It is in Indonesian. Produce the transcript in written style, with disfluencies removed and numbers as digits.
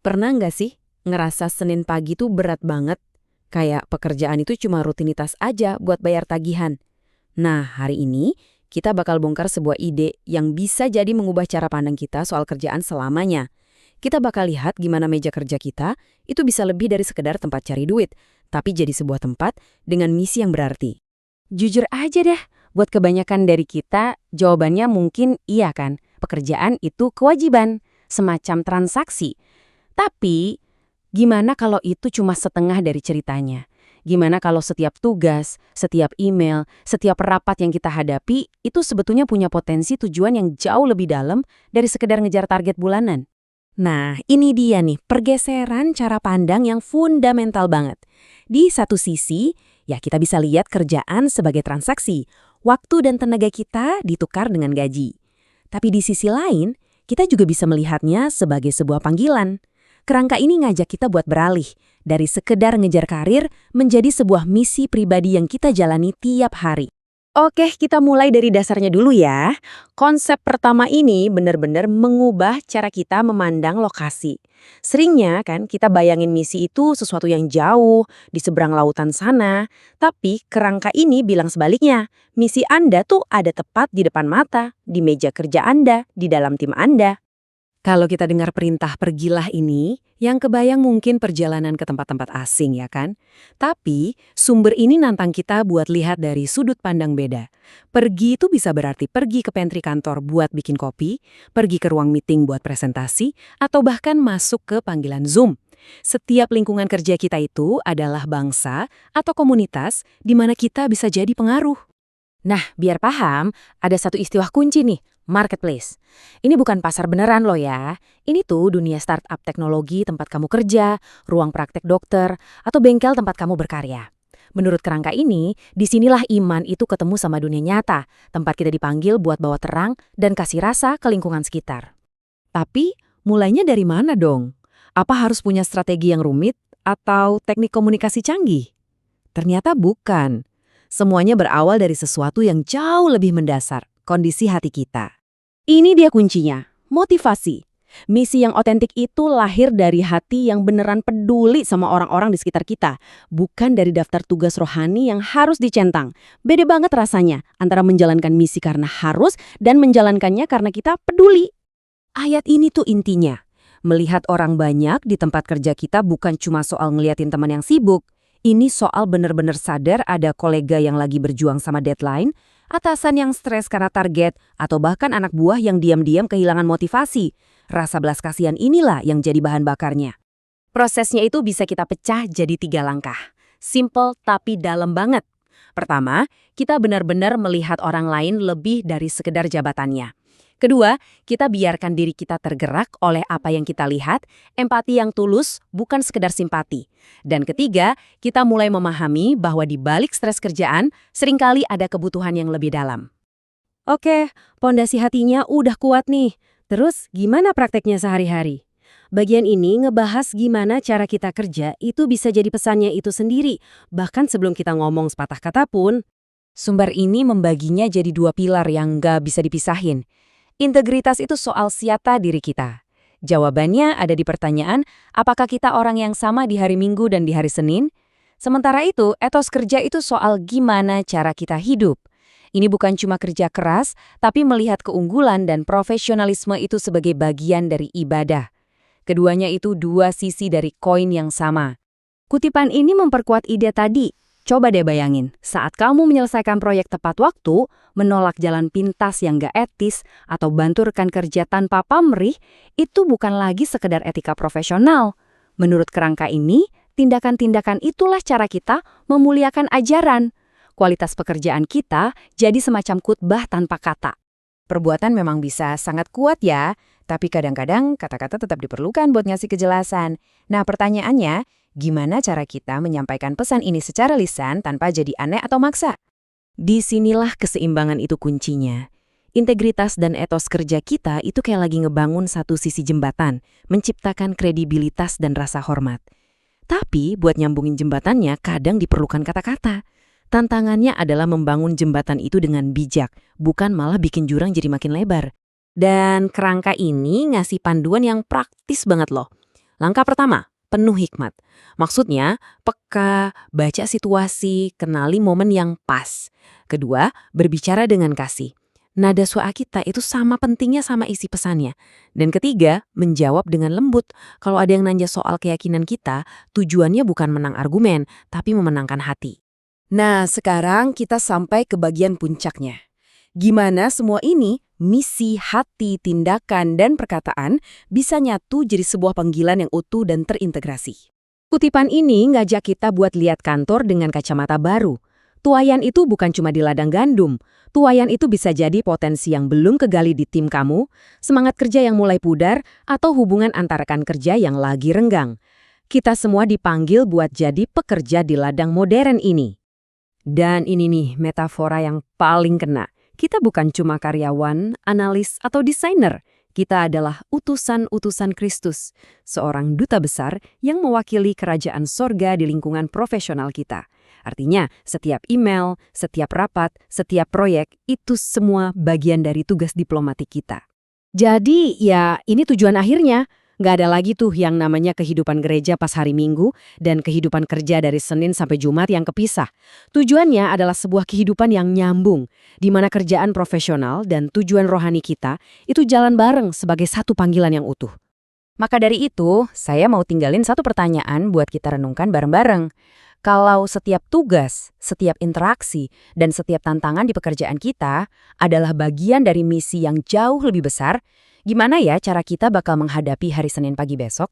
Pernah nggak sih ngerasa Senin pagi tuh berat banget? Kayak pekerjaan itu cuma rutinitas aja buat bayar tagihan. Nah, hari ini kita bakal bongkar sebuah ide yang bisa jadi mengubah cara pandang kita soal kerjaan selamanya. Kita bakal lihat gimana meja kerja kita itu bisa lebih dari sekedar tempat cari duit, tapi jadi sebuah tempat dengan misi yang berarti. Jujur aja deh, buat kebanyakan dari kita, jawabannya mungkin iya kan. Pekerjaan itu kewajiban, semacam transaksi. Tapi, gimana kalau itu cuma setengah dari ceritanya? Gimana kalau setiap tugas, setiap email, setiap rapat yang kita hadapi, itu sebetulnya punya potensi tujuan yang jauh lebih dalam dari sekedar ngejar target bulanan? Nah, ini dia nih, pergeseran cara pandang yang fundamental banget. Di satu sisi, ya kita bisa lihat kerjaan sebagai transaksi. Waktu dan tenaga kita ditukar dengan gaji. Tapi di sisi lain, kita juga bisa melihatnya sebagai sebuah panggilan. Kerangka ini ngajak kita buat beralih dari sekedar ngejar karir menjadi sebuah misi pribadi yang kita jalani tiap hari. Oke, kita mulai dari dasarnya dulu ya. Konsep pertama ini benar-benar mengubah cara kita memandang lokasi. Seringnya kan kita bayangin misi itu sesuatu yang jauh, di seberang lautan sana. Tapi kerangka ini bilang sebaliknya. Misi Anda tuh ada tepat di depan mata, di meja kerja Anda, di dalam tim Anda. Kalau kita dengar perintah pergilah ini, yang kebayang mungkin perjalanan ke tempat-tempat asing ya kan? Tapi sumber ini nantang kita buat lihat dari sudut pandang beda. Pergi itu bisa berarti pergi ke pantry kantor buat bikin kopi, pergi ke ruang meeting buat presentasi, atau bahkan masuk ke panggilan Zoom. Setiap lingkungan kerja kita itu adalah bangsa atau komunitas di mana kita bisa jadi pengaruh. Nah, biar paham, ada satu istilah kunci nih, marketplace. Ini bukan pasar beneran loh ya. Ini tuh dunia startup teknologi tempat kamu kerja, ruang praktek dokter, atau bengkel tempat kamu berkarya. Menurut kerangka ini, disinilah iman itu ketemu sama dunia nyata, tempat kita dipanggil buat bawa terang dan kasih rasa ke lingkungan sekitar. Tapi, mulainya dari mana dong? Apa harus punya strategi yang rumit atau teknik komunikasi canggih? Ternyata bukan. Semuanya berawal dari sesuatu yang jauh lebih mendasar, kondisi hati kita. Ini dia kuncinya, motivasi. Misi yang otentik itu lahir dari hati yang beneran peduli sama orang-orang di sekitar kita, bukan dari daftar tugas rohani yang harus dicentang. Beda banget rasanya antara menjalankan misi karena harus dan menjalankannya karena kita peduli. Ayat ini tuh intinya. Melihat orang banyak di tempat kerja kita bukan cuma soal ngeliatin teman yang sibuk. Ini soal benar-benar sadar ada kolega yang lagi berjuang sama deadline, atasan yang stres karena target, atau bahkan anak buah yang diam-diam kehilangan motivasi. Rasa belas kasihan inilah yang jadi bahan bakarnya. Prosesnya itu bisa kita pecah jadi 3 langkah. Simple tapi dalam banget. Pertama, kita benar-benar melihat orang lain lebih dari sekedar jabatannya. Kedua, kita biarkan diri kita tergerak oleh apa yang kita lihat, empati yang tulus, bukan sekedar simpati. Dan ketiga, kita mulai memahami bahwa di balik stres kerjaan, seringkali ada kebutuhan yang lebih dalam. Oke, pondasi hatinya udah kuat nih. Terus, gimana prakteknya sehari-hari? Bagian ini ngebahas gimana cara kita kerja itu bisa jadi pesannya itu sendiri, bahkan sebelum kita ngomong sepatah kata pun. Sumber ini membaginya jadi 2 pilar yang nggak bisa dipisahin. Integritas itu soal siata diri kita. Jawabannya ada di pertanyaan, apakah kita orang yang sama di hari Minggu dan di hari Senin? Sementara itu, etos kerja itu soal gimana cara kita hidup. Ini bukan cuma kerja keras, tapi melihat keunggulan dan profesionalisme itu sebagai bagian dari ibadah. Keduanya itu 2 sisi dari koin yang sama. Kutipan ini memperkuat ide tadi. Coba deh bayangin, saat kamu menyelesaikan proyek tepat waktu, menolak jalan pintas yang gak etis, atau bantu rekan kerja tanpa pamrih, itu bukan lagi sekedar etika profesional. Menurut kerangka ini, tindakan-tindakan itulah cara kita memuliakan ajaran. Kualitas pekerjaan kita jadi semacam khutbah tanpa kata. Perbuatan memang bisa sangat kuat ya, tapi kadang-kadang kata-kata tetap diperlukan buat ngasih kejelasan. Nah pertanyaannya, gimana cara kita menyampaikan pesan ini secara lisan tanpa jadi aneh atau maksa? Disinilah keseimbangan itu kuncinya. Integritas dan etos kerja kita itu kayak lagi ngebangun satu sisi jembatan, menciptakan kredibilitas dan rasa hormat. Tapi buat nyambungin jembatannya kadang diperlukan kata-kata. Tantangannya adalah membangun jembatan itu dengan bijak, bukan malah bikin jurang jadi makin lebar. Dan kerangka ini ngasih panduan yang praktis banget loh. Langkah pertama, penuh hikmat. Maksudnya, peka, baca situasi, kenali momen yang pas. Kedua, berbicara dengan kasih. Nada suara kita itu sama pentingnya sama isi pesannya. Dan ketiga, menjawab dengan lembut. Kalau ada yang nanya soal keyakinan kita, tujuannya bukan menang argumen, tapi memenangkan hati. Nah, sekarang kita sampai ke bagian puncaknya. Gimana semua ini, misi, hati, tindakan, dan perkataan bisa nyatu jadi sebuah panggilan yang utuh dan terintegrasi. Kutipan ini ngajak kita buat lihat kantor dengan kacamata baru. Tuayan itu bukan cuma di ladang gandum. Tuayan itu bisa jadi potensi yang belum kegali di tim kamu, semangat kerja yang mulai pudar, atau hubungan antar rekan kerja yang lagi renggang. Kita semua dipanggil buat jadi pekerja di ladang modern ini. Dan ini nih metafora yang paling kena. Kita bukan cuma karyawan, analis, atau desainer. Kita adalah utusan-utusan Kristus, seorang duta besar yang mewakili kerajaan sorga di lingkungan profesional kita. Artinya, setiap email, setiap rapat, setiap proyek, itu semua bagian dari tugas diplomatik kita. Jadi, ya ini tujuan akhirnya. Nggak ada lagi tuh yang namanya kehidupan gereja pas hari Minggu dan kehidupan kerja dari Senin sampai Jumat yang kepisah. Tujuannya adalah sebuah kehidupan yang nyambung, di mana kerjaan profesional dan tujuan rohani kita itu jalan bareng sebagai satu panggilan yang utuh. Maka dari itu, saya mau tinggalin satu pertanyaan buat kita renungkan bareng-bareng. Kalau setiap tugas, setiap interaksi, dan setiap tantangan di pekerjaan kita adalah bagian dari misi yang jauh lebih besar, gimana ya cara kita bakal menghadapi hari Senin pagi besok?